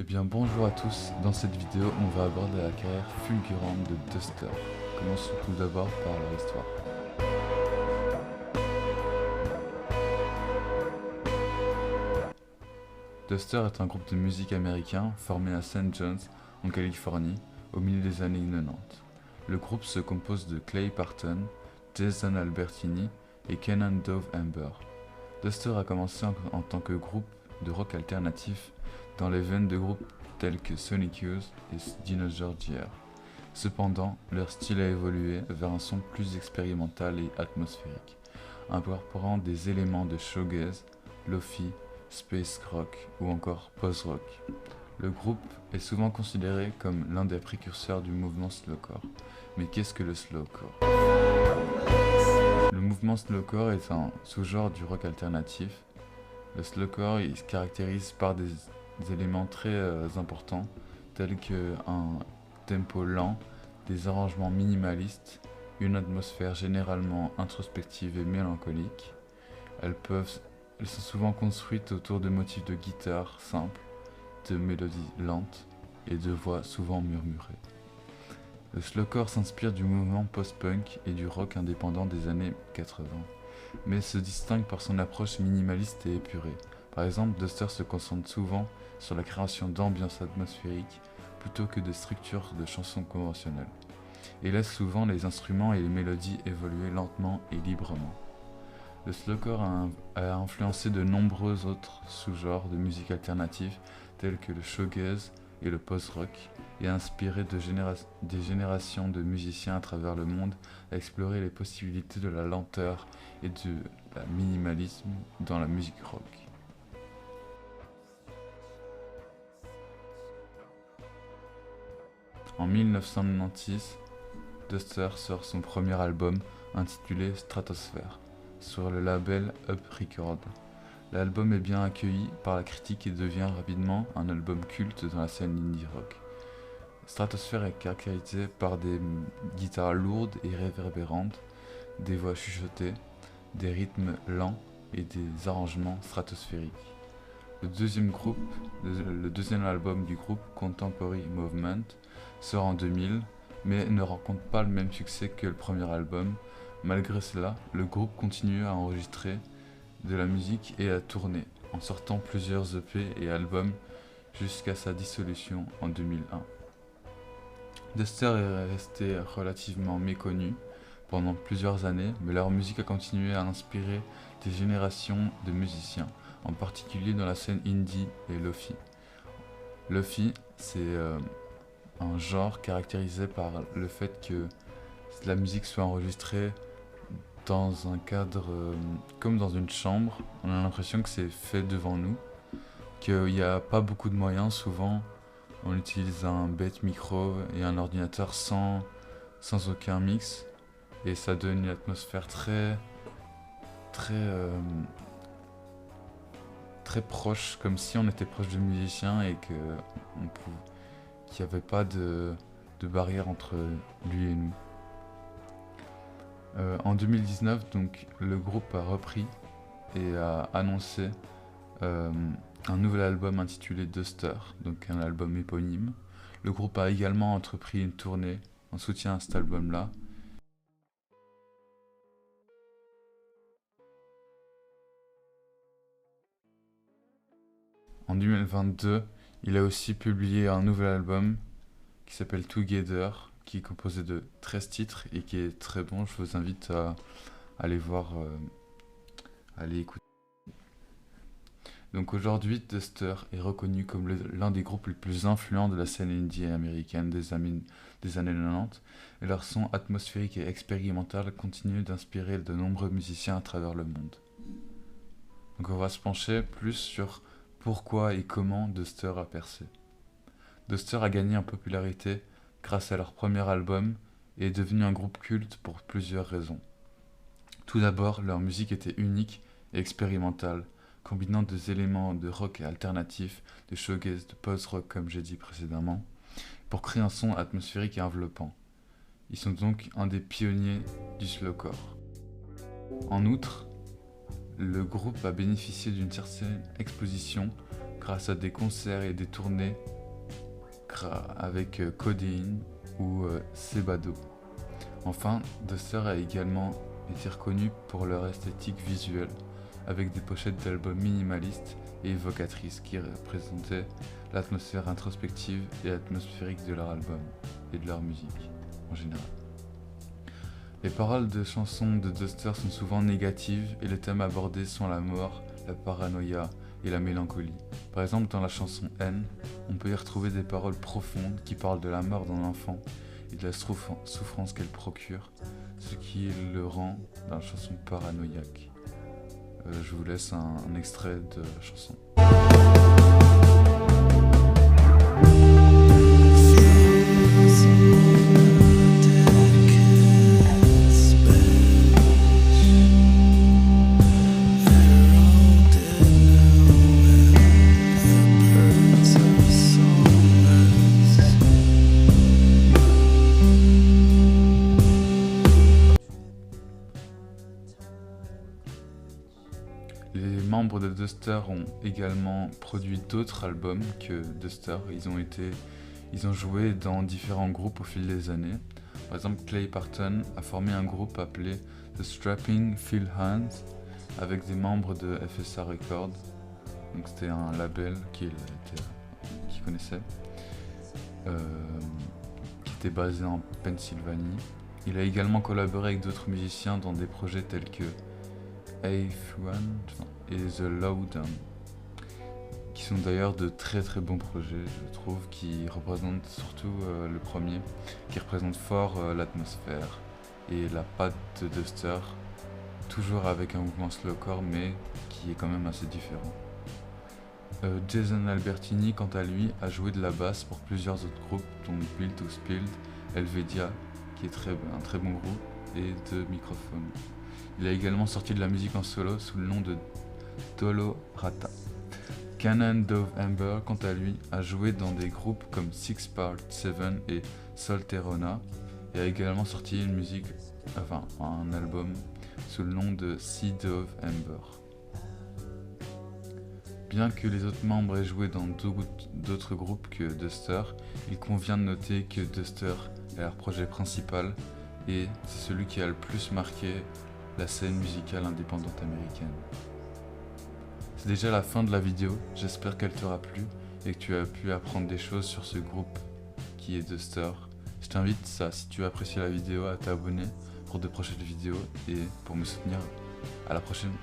bien bonjour à tous, dans cette vidéo on va aborder la carrière fulgurante de Duster. Commençons tout d'abord par leur histoire. Duster est un groupe de musique américain formé à St. John's en Californie au milieu des années 90. Le groupe se compose de Clay Parton, Jason Albertini et Kenan Dove Amber. Duster a commencé en tant que groupe de rock alternatif dans les veines de groupes tels que Sonic Youth et Dinosaur Jr. Cependant, leur style a évolué vers un son plus expérimental et atmosphérique, incorporant des éléments de shoegaze, lo-fi, space rock ou encore post-rock. Le groupe est souvent considéré comme l'un des précurseurs du mouvement slowcore. Mais qu'est-ce que le slowcore ? Le mouvement slowcore est un sous-genre du rock alternatif. Le slowcore il se caractérise par des éléments très importants tels qu'un tempo lent, des arrangements minimalistes, une atmosphère généralement introspective et mélancolique. Elles sont souvent construites autour de motifs de guitare simples, de mélodies lentes et de voix souvent murmurées. Le slowcore s'inspire du mouvement post-punk et du rock indépendant des années 80, mais se distingue par son approche minimaliste et épurée. Par exemple, Duster se concentre souvent sur la création d'ambiances atmosphériques plutôt que de structures de chansons conventionnelles, et laisse souvent les instruments et les mélodies évoluer lentement et librement. Le slowcore a influencé de nombreux autres sous-genres de musique alternative tels que le shoegaze et le post-rock, et a inspiré des générations de musiciens à travers le monde à explorer les possibilités de la lenteur et de la minimalisme dans la musique rock. En 1996, Duster sort son premier album intitulé Stratosphere sur le label Up Records. L'album est bien accueilli par la critique et devient rapidement un album culte dans la scène indie rock. Stratosphere est caractérisé par des guitares lourdes et réverbérantes, des voix chuchotées, des rythmes lents et des arrangements stratosphériques. Le deuxième album du groupe, Contemporary Movement, sort en 2000, mais ne rencontre pas le même succès que le premier album. Malgré cela, le groupe continue à enregistrer de la musique et à tourner, en sortant plusieurs EP et albums jusqu'à sa dissolution en 2001. Duster est resté relativement méconnu pendant plusieurs années, mais leur musique a continué à inspirer des générations de musiciens, en particulier dans la scène indie et lo-fi. Lo-fi, c'est un genre caractérisé par le fait que la musique soit enregistrée dans un cadre comme dans une chambre. On a l'impression que c'est fait devant nous, qu'il n'y a pas beaucoup de moyens. Souvent on utilise un bête micro et un ordinateur sans aucun mix, et ça donne une atmosphère très proche, comme si on était proche de musiciens et qu'il n'y avait pas de barrière entre lui et nous. En 2019, donc, le groupe a repris et a annoncé un nouvel album intitulé Duster, donc un album éponyme. Le groupe a également entrepris une tournée en soutien à cet album-là. En 2022, il a aussi publié un nouvel album qui s'appelle Together, qui est composé de 13 titres et qui est très bon. Je vous invite à aller voir, à aller écouter. Donc aujourd'hui, Duster est reconnu comme l'un des groupes les plus influents de la scène indie américaine des années 90, et leur son atmosphérique et expérimental continue d'inspirer de nombreux musiciens à travers le monde. Donc on va se pencher plus sur pourquoi et comment Duster a percé. Duster a gagné en popularité grâce à leur premier album et est devenu un groupe culte pour plusieurs raisons. Tout d'abord, leur musique était unique et expérimentale, combinant des éléments de rock alternatif, de shoegaze, de post-rock comme j'ai dit précédemment, pour créer un son atmosphérique et enveloppant. Ils sont donc un des pionniers du slowcore. En outre, le groupe a bénéficié d'une certaine exposition grâce à des concerts et des tournées avec Codeine ou Sebado. Enfin, Duster a également été reconnu pour leur esthétique visuelle, avec des pochettes d'albums minimalistes et évocatrices qui représentaient l'atmosphère introspective et atmosphérique de leur album et de leur musique en général. Les paroles de chansons de Duster sont souvent négatives et les thèmes abordés sont la mort, la paranoïa et la mélancolie. Par exemple, dans la chanson N, on peut y retrouver des paroles profondes qui parlent de la mort d'un enfant et de la souffrance qu'elle procure, ce qui le rend dans la chanson paranoïaque. Je vous laisse un extrait de la chanson. Les membres de Duster ont également produit d'autres albums que Duster. Ils ont joué dans différents groupes au fil des années. Par exemple, Clay Parton a formé un groupe appelé The Strapping Phil Hands avec des membres de FSA Records. Donc c'était un label qu'il connaissait, qui était basé en Pennsylvanie. Il a également collaboré avec d'autres musiciens dans des projets tels que A1 et The Lowdown, qui sont d'ailleurs de très très bons projets, je trouve, qui représentent surtout le premier, qui représente fort l'atmosphère et la patte de Duster, toujours avec un mouvement slowcore mais qui est quand même assez différent. Jason Albertini, quant à lui, a joué de la basse pour plusieurs autres groupes, dont Built to Spilled, Helvetia, qui est un très bon groupe, et de Microphone. Il a également sorti de la musique en solo sous le nom de Dolo Rata. Canon Dove Amber, quant à lui, a joué dans des groupes comme Six Part 7 et Solterona et a également sorti un album sous le nom de Sea Dove Amber. Bien que les autres membres aient joué dans d'autres groupes que Duster, il convient de noter que Duster est leur projet principal et c'est celui qui a le plus marqué la scène musicale indépendante américaine. C'est déjà la fin de la vidéo, j'espère qu'elle t'aura plu et que tu as pu apprendre des choses sur ce groupe qui est Duster. Je t'invite, si tu as apprécié la vidéo, à t'abonner pour de prochaines vidéos et pour me soutenir. À la prochaine.